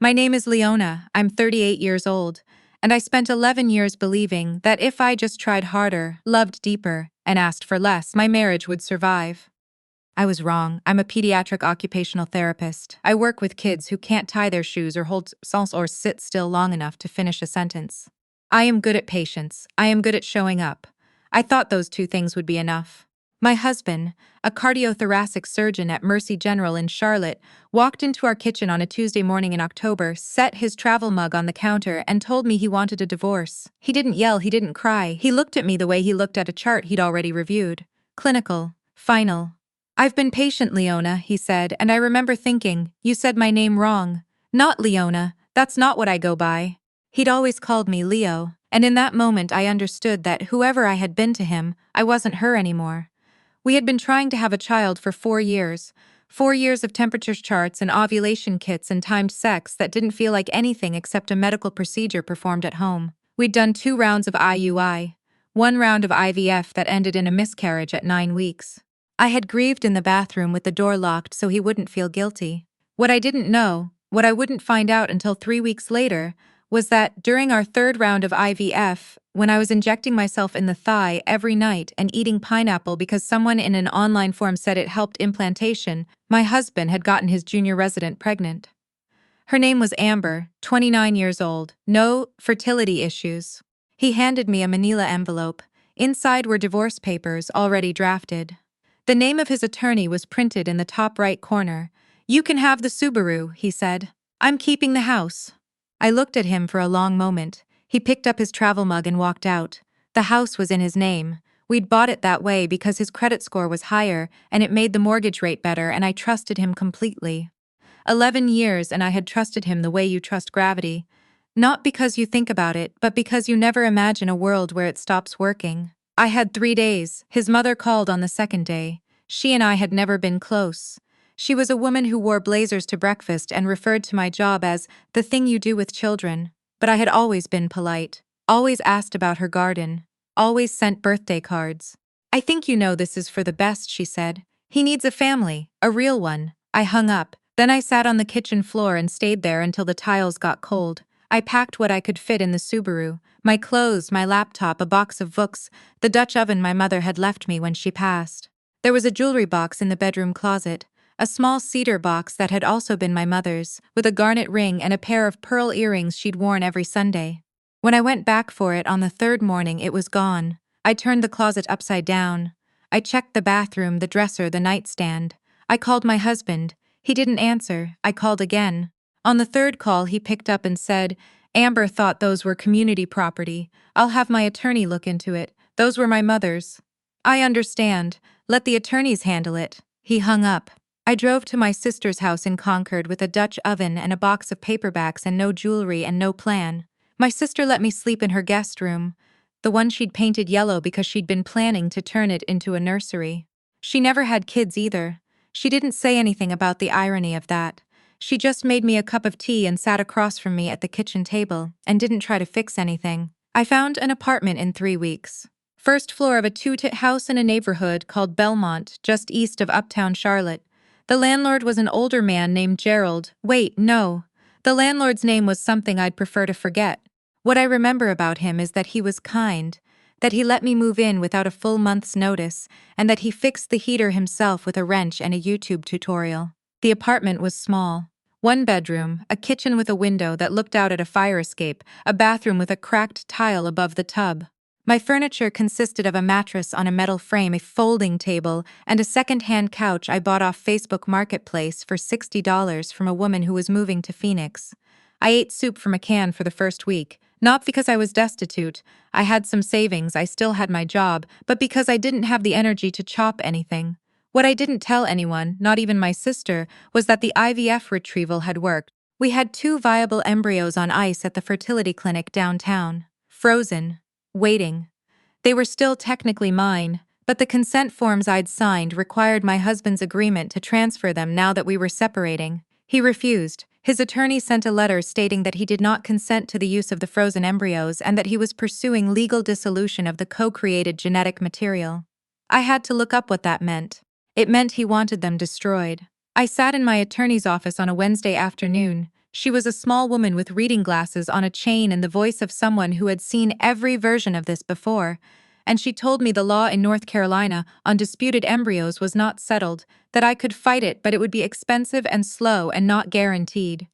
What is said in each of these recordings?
My name is Leona, I'm 38 years old, and I spent 11 years believing that if I just tried harder, loved deeper, and asked for less, my marriage would survive. I was wrong. I'm a pediatric occupational therapist. I work with kids who can't tie their shoes or hold salt or sit still long enough to finish a sentence. I am good at patience. I am good at showing up. I thought those two things would be enough. My husband, a cardiothoracic surgeon at Mercy General in Charlotte, walked into our kitchen on a Tuesday morning in October, set his travel mug on the counter, and told me he wanted a divorce. He didn't yell, he didn't cry. He looked at me the way he looked at a chart he'd already reviewed. Clinical. Final. I've been patient, Leona, he said, and I remember thinking, you said my name wrong. Not Leona, that's not what I go by. He'd always called me Leo, and in that moment I understood that whoever I had been to him, I wasn't her anymore. We had been trying to have a child for 4 years. 4 years of temperature charts and ovulation kits and timed sex that didn't feel like anything except a medical procedure performed at home. We'd done 2 rounds of IUI, 1 round of IVF that ended in a miscarriage at 9 weeks. I had grieved in the bathroom with the door locked so he wouldn't feel guilty. What I didn't know, what I wouldn't find out until 3 weeks later, was that during our 3rd round of IVF, when I was injecting myself in the thigh every night and eating pineapple because someone in an online forum said it helped implantation, my husband had gotten his junior resident pregnant. Her name was Amber, 29 years old, no fertility issues. He handed me a manila envelope. Inside were divorce papers already drafted. The name of his attorney was printed in the top right corner. "You can have the Subaru," he said. "I'm keeping the house." I looked at him for a long moment. He picked up his travel mug and walked out. The house was in his name. We'd bought it that way because his credit score was higher and it made the mortgage rate better, and I trusted him completely. 11 years, and I had trusted him the way you trust gravity. Not because you think about it, but because you never imagine a world where it stops working. I had 3 days. His mother called on the 2nd day. She and I had never been close. She was a woman who wore blazers to breakfast and referred to my job as the thing you do with children. But I had always been polite, always asked about her garden, always sent birthday cards. "I think you know this is for the best," she said. "He needs a family, a real one." I hung up. Then I sat on the kitchen floor and stayed there until the tiles got cold. I packed what I could fit in the Subaru: my clothes, my laptop, a box of books, the Dutch oven my mother had left me when she passed. There was a jewelry box in the bedroom closet, a small cedar box that had also been my mother's, with a garnet ring and a pair of pearl earrings she'd worn every Sunday. When I went back for it on the 3rd morning, it was gone. I turned the closet upside down. I checked the bathroom, the dresser, the nightstand. I called my husband. He didn't answer. I called again. On the 3rd call, he picked up and said, "Amber thought those were community property. I'll have my attorney look into it. Those were my mother's." "I understand. Let the attorneys handle it." He hung up. I drove to my sister's house in Concord with a Dutch oven and a box of paperbacks and no jewelry and no plan. My sister let me sleep in her guest room, the one she'd painted yellow because she'd been planning to turn it into a nursery. She never had kids either. She didn't say anything about the irony of that. She just made me a cup of tea and sat across from me at the kitchen table and didn't try to fix anything. I found an apartment in 3 weeks. First floor of a 2-tit house in a neighborhood called Belmont, just east of uptown Charlotte. The landlord was an older man named Gerald. Wait, no. The landlord's name was something I'd prefer to forget. What I remember about him is that he was kind, that he let me move in without a full month's notice, and that he fixed the heater himself with a wrench and a YouTube tutorial. The apartment was small. 1 bedroom, a kitchen with a window that looked out at a fire escape, a bathroom with a cracked tile above the tub. My furniture consisted of a mattress on a metal frame, a folding table, and a second-hand couch I bought off Facebook Marketplace for $60 from a woman who was moving to Phoenix. I ate soup from a can for the first week, not because I was destitute. I had some savings, I still had my job, but because I didn't have the energy to chop anything. What I didn't tell anyone, not even my sister, was that the IVF retrieval had worked. We had 2 viable embryos on ice at the fertility clinic downtown, frozen, waiting. They were still technically mine, but the consent forms I'd signed required my husband's agreement to transfer them now that we were separating. He refused. His attorney sent a letter stating that he did not consent to the use of the frozen embryos and that he was pursuing legal dissolution of the co-created genetic material. I had to look up what that meant. It meant he wanted them destroyed. I sat in my attorney's office on a Wednesday afternoon, She was a small woman with reading glasses on a chain and the voice of someone who had seen every version of this before, and she told me the law in North Carolina on disputed embryos was not settled, that I could fight it but it would be expensive and slow and not guaranteed.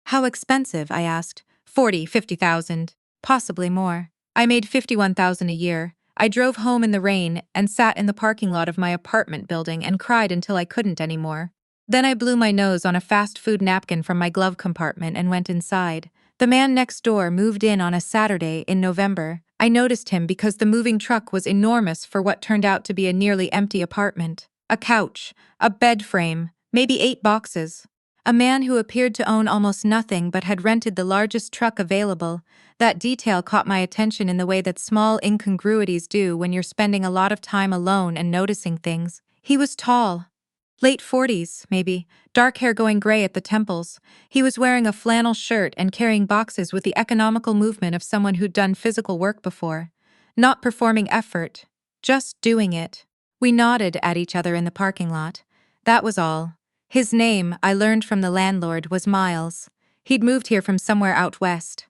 How expensive? I asked. 50,000, possibly more. I made 51,000 a year. I drove home in the rain and sat in the parking lot of my apartment building and cried until I couldn't anymore. Then I blew my nose on a fast food napkin from my glove compartment and went inside. The man next door moved in on a Saturday in November. I noticed him because the moving truck was enormous for what turned out to be a nearly empty apartment. A couch, a bed frame, maybe 8 boxes. A man who appeared to own almost nothing but had rented the largest truck available. That detail caught my attention in the way that small incongruities do when you're spending a lot of time alone and noticing things. He was tall. Late 40s, maybe, dark hair going gray at the temples. He was wearing a flannel shirt and carrying boxes with the economical movement of someone who'd done physical work before. Not performing effort, just doing it. We nodded at each other in the parking lot. That was all. His name, I learned from the landlord, was Miles. He'd moved here from somewhere out west.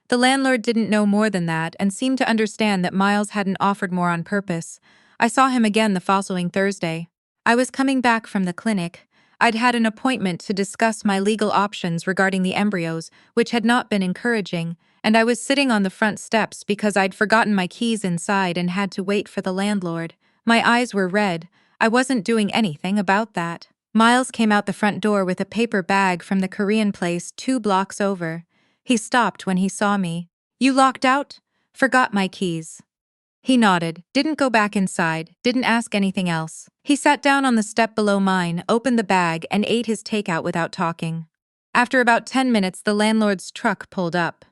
The landlord didn't know more than that and seemed to understand that Miles hadn't offered more on purpose. I saw him again the following Thursday. I was coming back from the clinic. I'd had an appointment to discuss my legal options regarding the embryos, which had not been encouraging, and I was sitting on the front steps because I'd forgotten my keys inside and had to wait for the landlord. My eyes were red. I wasn't doing anything about that. Miles came out the front door with a paper bag from the Korean place 2 blocks over. He stopped when he saw me. "You locked out?" "Forgot my keys." He nodded, didn't go back inside, didn't ask anything else. He sat down on the step below mine, opened the bag, and ate his takeout without talking. After about 10 minutes, the landlord's truck pulled up.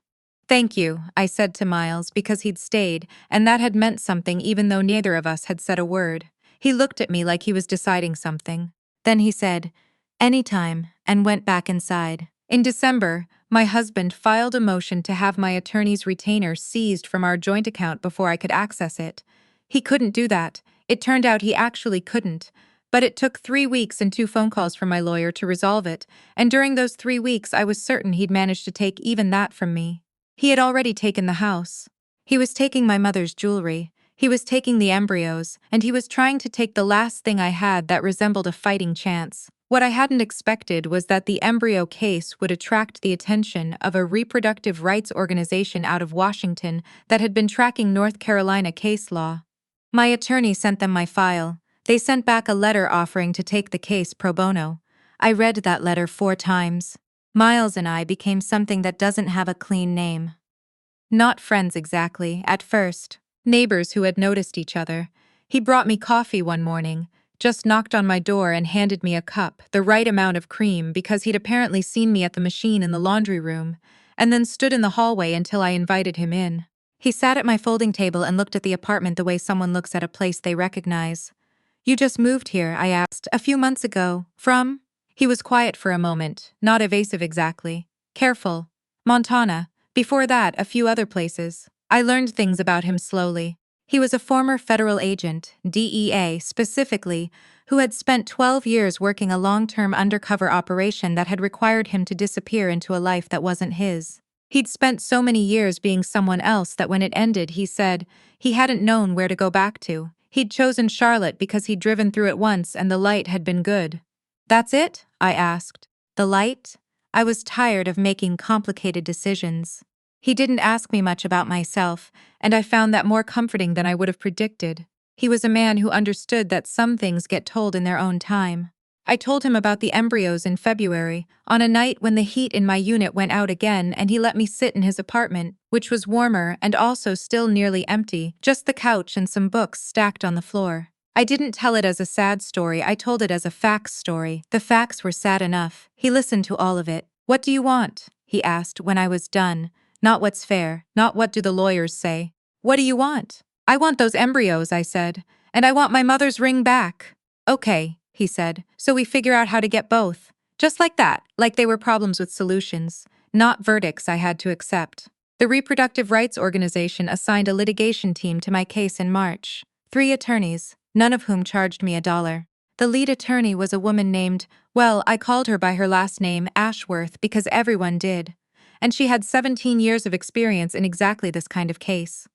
"Thank you," I said to Miles, because he'd stayed, and that had meant something even though neither of us had said a word. He looked at me like he was deciding something. Then he said, "Anytime," and went back inside. In December, my husband filed a motion to have my attorney's retainer seized from our joint account before I could access it. He couldn't do that. It turned out he actually couldn't. But it took 3 weeks and 2 phone calls from my lawyer to resolve it, and during those 3 weeks I was certain he'd managed to take even that from me. He had already taken the house. He was taking my mother's jewelry. He was taking the embryos, and he was trying to take the last thing I had that resembled a fighting chance. What I hadn't expected was that the embryo case would attract the attention of a reproductive rights organization out of Washington that had been tracking North Carolina case law. My attorney sent them my file. They sent back a letter offering to take the case pro bono. I read that letter 4 times. Miles and I became something that doesn't have a clean name. Not friends exactly, at first. Neighbors who had noticed each other. He brought me coffee one morning, just knocked on my door and handed me a cup, the right amount of cream because he'd apparently seen me at the machine in the laundry room, and then stood in the hallway until I invited him in. He sat at my folding table and looked at the apartment the way someone looks at a place they recognize. "You just moved here," I asked, "a few months ago. From?" He was quiet for a moment, not evasive exactly. "Careful. Montana. Before that, a few other places." I learned things about him slowly. He was a former federal agent, DEA specifically, who had spent 12 years working a long-term undercover operation that had required him to disappear into a life that wasn't his. He'd spent so many years being someone else that when it ended, he said, he hadn't known where to go back to. He'd chosen Charlotte because he'd driven through it once and the light had been good. "That's it?" I asked. "The light?" I was tired of making complicated decisions. He didn't ask me much about myself, and I found that more comforting than I would have predicted. He was a man who understood that some things get told in their own time. I told him about the embryos in February, on a night when the heat in my unit went out again and he let me sit in his apartment, which was warmer and also still nearly empty, just the couch and some books stacked on the floor. I didn't tell it as a sad story, I told it as a facts story. The facts were sad enough. He listened to all of it. "What do you want?" he asked when I was done. "Not what's fair, not what do the lawyers say. What do you want?" "I want those embryos," I said, "and I want my mother's ring back." "Okay," he said, "so we figure out how to get both." Just like that, like they were problems with solutions, not verdicts I had to accept. The reproductive rights organization assigned a litigation team to my case in March. 3 attorneys, none of whom charged me $1. The lead attorney was a woman named, well, I called her by her last name, Ashworth, because everyone did. And she had 17 years of experience in exactly this kind of case.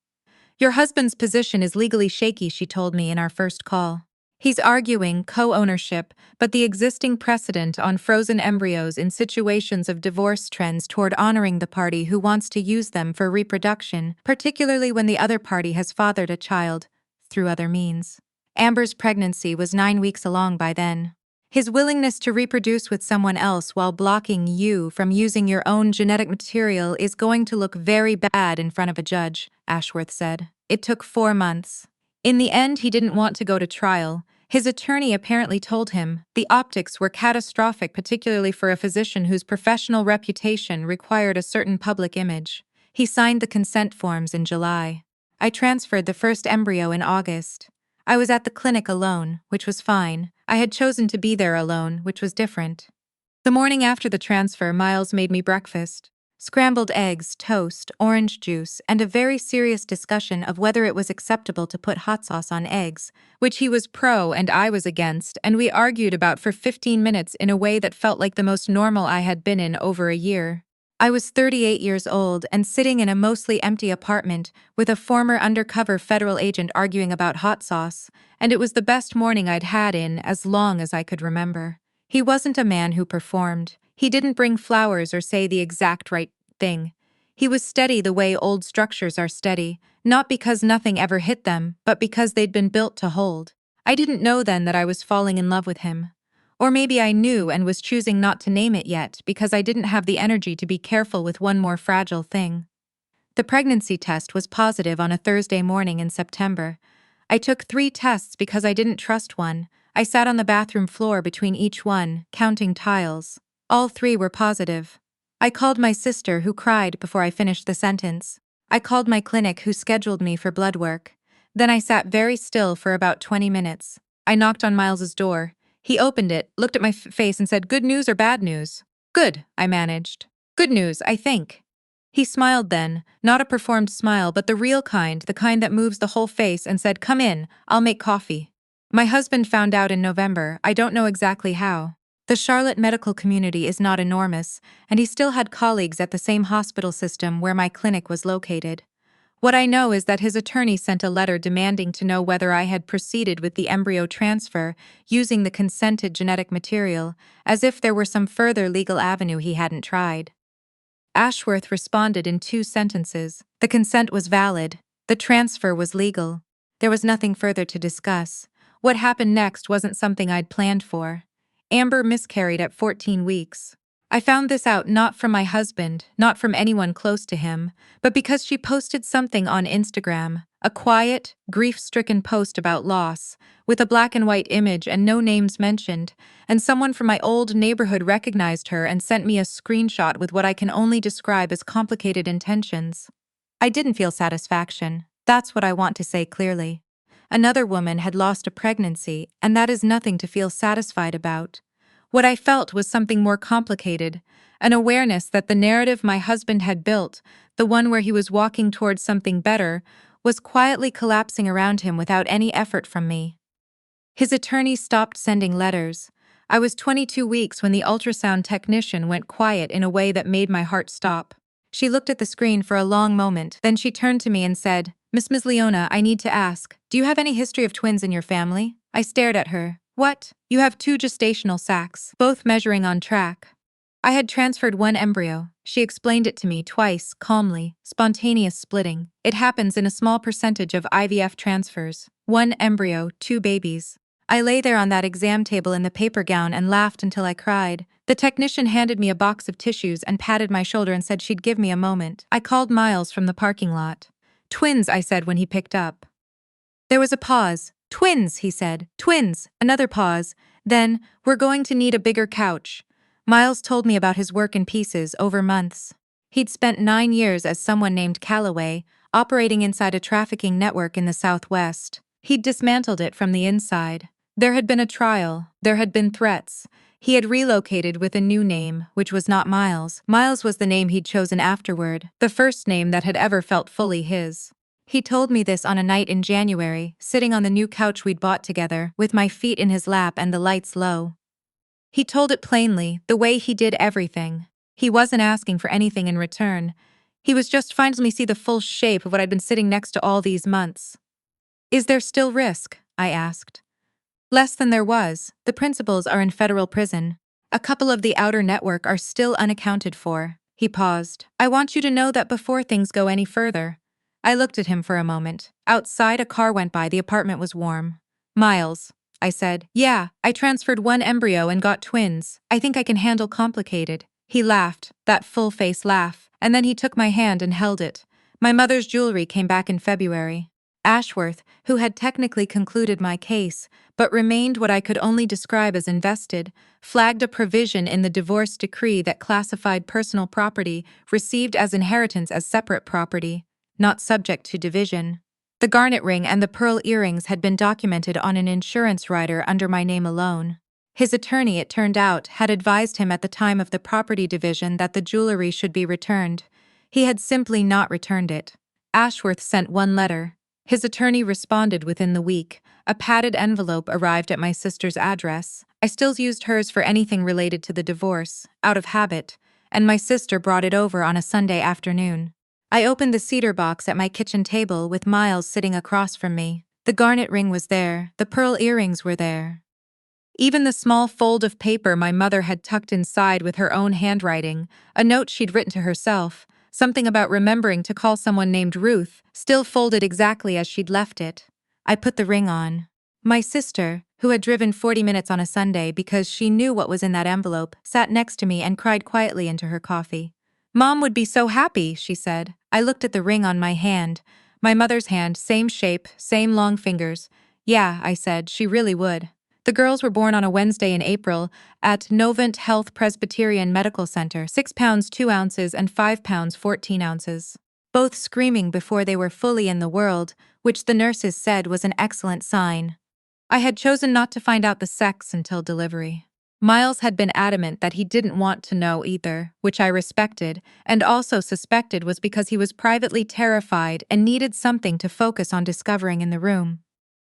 Your husband's position is legally shaky, she told me in our first call. He's arguing co-ownership, but the existing precedent on frozen embryos in situations of divorce trends toward honoring the party who wants to use them for reproduction, particularly when the other party has fathered a child through other means. Amber's pregnancy was 9 weeks along by then. His willingness to reproduce with someone else while blocking you from using your own genetic material is going to look very bad in front of a judge, Ashworth said. It took 4 months. In the end, he didn't want to go to trial. His attorney apparently told him the optics were catastrophic, particularly for a physician whose professional reputation required a certain public image. He signed the consent forms in July. I transferred the first embryo in August. I was at the clinic alone, which was fine. I had chosen to be there alone, which was different. The morning after the transfer, Miles made me breakfast. Scrambled eggs, toast, orange juice, and a very serious discussion of whether it was acceptable to put hot sauce on eggs, which he was pro and I was against, and we argued about for 15 minutes in a way that felt like the most normal I had been in over a year. I was 38 years old and sitting in a mostly empty apartment with a former undercover federal agent arguing about hot sauce, and it was the best morning I'd had in as long as I could remember. He wasn't a man who performed. He didn't bring flowers or say the exact right thing. He was steady the way old structures are steady, not because nothing ever hit them, but because they'd been built to hold. I didn't know then that I was falling in love with him. Or maybe I knew and was choosing not to name it yet because I didn't have the energy to be careful with one more fragile thing. The pregnancy test was positive on a Thursday morning in September. I took 3 tests because I didn't trust one. I sat on the bathroom floor between each one, counting tiles. All 3 were positive. I called my sister, who cried before I finished the sentence. I called my clinic, who scheduled me for blood work. Then I sat very still for about 20 minutes. I knocked on Miles's door. He opened it, looked at my face and said, "Good news or bad news?" "Good," I managed. "Good news, I think." He smiled then, not a performed smile but the real kind, the kind that moves the whole face, and said, "Come in, I'll make coffee." My husband found out in November. I don't know exactly how. The Charlotte medical community is not enormous, and he still had colleagues at the same hospital system where my clinic was located. What I know is that his attorney sent a letter demanding to know whether I had proceeded with the embryo transfer using the consented genetic material, as if there were some further legal avenue he hadn't tried. Ashworth responded in 2 sentences. The consent was valid. The transfer was legal. There was nothing further to discuss. What happened next wasn't something I'd planned for. Amber miscarried at 14 weeks. I found this out not from my husband, not from anyone close to him, but because she posted something on Instagram, a quiet, grief-stricken post about loss, with a black and white image and no names mentioned, and someone from my old neighborhood recognized her and sent me a screenshot with what I can only describe as complicated intentions. I didn't feel satisfaction. That's what I want to say clearly. Another woman had lost a pregnancy, and that is nothing to feel satisfied about. What I felt was something more complicated, an awareness that the narrative my husband had built, the one where he was walking towards something better, was quietly collapsing around him without any effort from me. His attorney stopped sending letters. I was 22 weeks when the ultrasound technician went quiet in a way that made my heart stop. She looked at the screen for a long moment, then she turned to me and said, Ms. Leona, I need to ask, do you have any history of twins in your family?" I stared at her. "What? You have 2 gestational sacs, both measuring on track." I had transferred 1 embryo. She explained it to me twice, calmly. Spontaneous splitting. It happens in a small percentage of IVF transfers. 1 embryo, 2 babies. I lay there on that exam table in the paper gown and laughed until I cried. The technician handed me a box of tissues and patted my shoulder and said she'd give me a moment. I called Miles from the parking lot. "Twins," I said when he picked up. There was a pause. "Twins," he said. "Twins." Another pause. Then, "We're going to need a bigger couch." Miles told me about his work in pieces over months. He'd spent 9 years as someone named Calloway, operating inside a trafficking network in the Southwest. He'd dismantled it from the inside. There had been a trial. There had been threats. He had relocated with a new name, which was not Miles. Miles was the name he'd chosen afterward, the first name that had ever felt fully his. He told me this on a night in January, sitting on the new couch we'd bought together, with my feet in his lap and the lights low. He told it plainly, the way he did everything. He wasn't asking for anything in return. He was just trying to let me see the full shape of what I'd been sitting next to all these months. Is there still risk? I asked. Less than there was. The principals are in federal prison. A couple of the outer network are still unaccounted for. He paused. I want you to know that before things go any further. I looked at him for a moment. Outside, a car went by. The apartment was warm. Miles, I said. Yeah, I transferred one embryo and got twins. I think I can handle complicated. He laughed, that full-face laugh, and then he took my hand and held it. My mother's jewelry came back in February. Ashworth, who had technically concluded my case, but remained what I could only describe as invested, flagged a provision in the divorce decree that classified personal property received as inheritance as separate property, not subject to division. The garnet ring and the pearl earrings had been documented on an insurance rider under my name alone. His attorney, it turned out, had advised him at the time of the property division that the jewelry should be returned. He had simply not returned it. Ashworth sent one letter. His attorney responded within the week. A padded envelope arrived at my sister's address. I still used hers for anything related to the divorce, out of habit, and my sister brought it over on a Sunday afternoon. I opened the cedar box at my kitchen table with Miles sitting across from me. The garnet ring was there, the pearl earrings were there. Even the small fold of paper my mother had tucked inside with her own handwriting, a note she'd written to herself, something about remembering to call someone named Ruth, still folded exactly as she'd left it. I put the ring on. My sister, who had driven 40 minutes on a Sunday because she knew what was in that envelope, sat next to me and cried quietly into her coffee. Mom would be so happy, she said. I looked at the ring on my hand. My mother's hand, same shape, same long fingers. Yeah, I said, she really would. The girls were born on a Wednesday in April at Novant Health Presbyterian Medical Center, 6 pounds 2 ounces and 5 pounds 14 ounces. Both screaming before they were fully in the world, which the nurses said was an excellent sign. I had chosen not to find out the sex until delivery. Miles had been adamant that he didn't want to know either, which I respected, and also suspected was because he was privately terrified and needed something to focus on discovering in the room.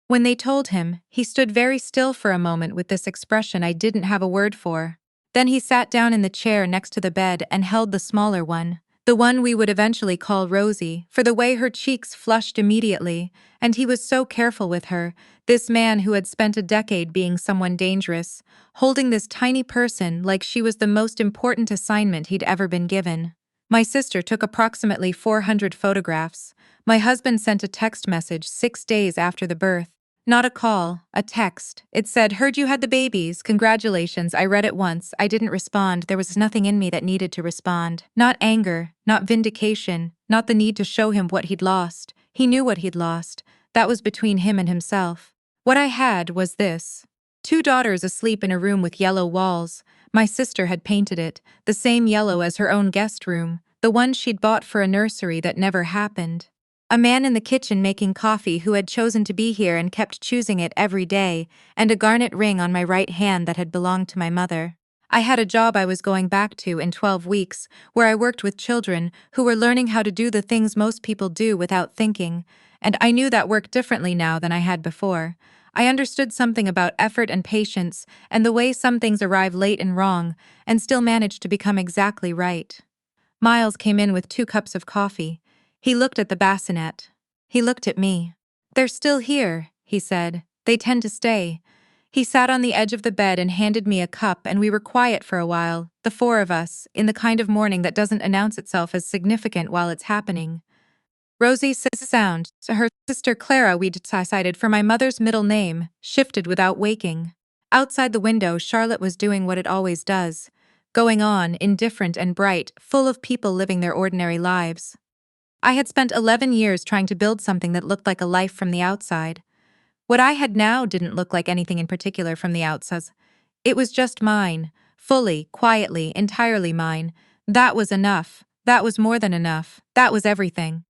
When they told him, he stood very still for a moment with this expression I didn't have a word for. Then he sat down in the chair next to the bed and held the smaller one, the one we would eventually call Rosie, for the way her cheeks flushed immediately, and he was so careful with her, this man who had spent a decade being someone dangerous, holding this tiny person like she was the most important assignment he'd ever been given. My sister took approximately 400 photographs. My husband sent a text message 6 days after the birth. Not a call, a text. It said, "Heard you had the babies, congratulations." I read it once, I didn't respond. There was nothing in me that needed to respond. Not anger, not vindication, not the need to show him what he'd lost. He knew what he'd lost. That was between him and himself. What I had was this. 2 daughters asleep in a room with yellow walls. My sister had painted it, the same yellow as her own guest room, the one she'd bought for a nursery that never happened. A man in the kitchen making coffee who had chosen to be here and kept choosing it every day, and a garnet ring on my right hand that had belonged to my mother. I had a job I was going back to in 12 weeks, where I worked with children who were learning how to do the things most people do without thinking, and I knew that worked differently now than I had before. I understood something about effort and patience and the way some things arrive late and wrong, and still manage to become exactly right. Miles came in with 2 cups of coffee. He looked at the bassinet. He looked at me. "They're still here," he said. "They tend to stay." He sat on the edge of the bed and handed me a cup, and we were quiet for a while, the 4 of us, in the kind of morning that doesn't announce itself as significant while it's happening. Rosie's sound, to her sister Clara we decided for my mother's middle name, shifted without waking. Outside the window, Charlotte was doing what it always does, going on, indifferent and bright, full of people living their ordinary lives. I had spent 11 years trying to build something that looked like a life from the outside. What I had now didn't look like anything in particular from the outside. It was just mine, fully, quietly, entirely mine. That was enough. That was more than enough. That was everything.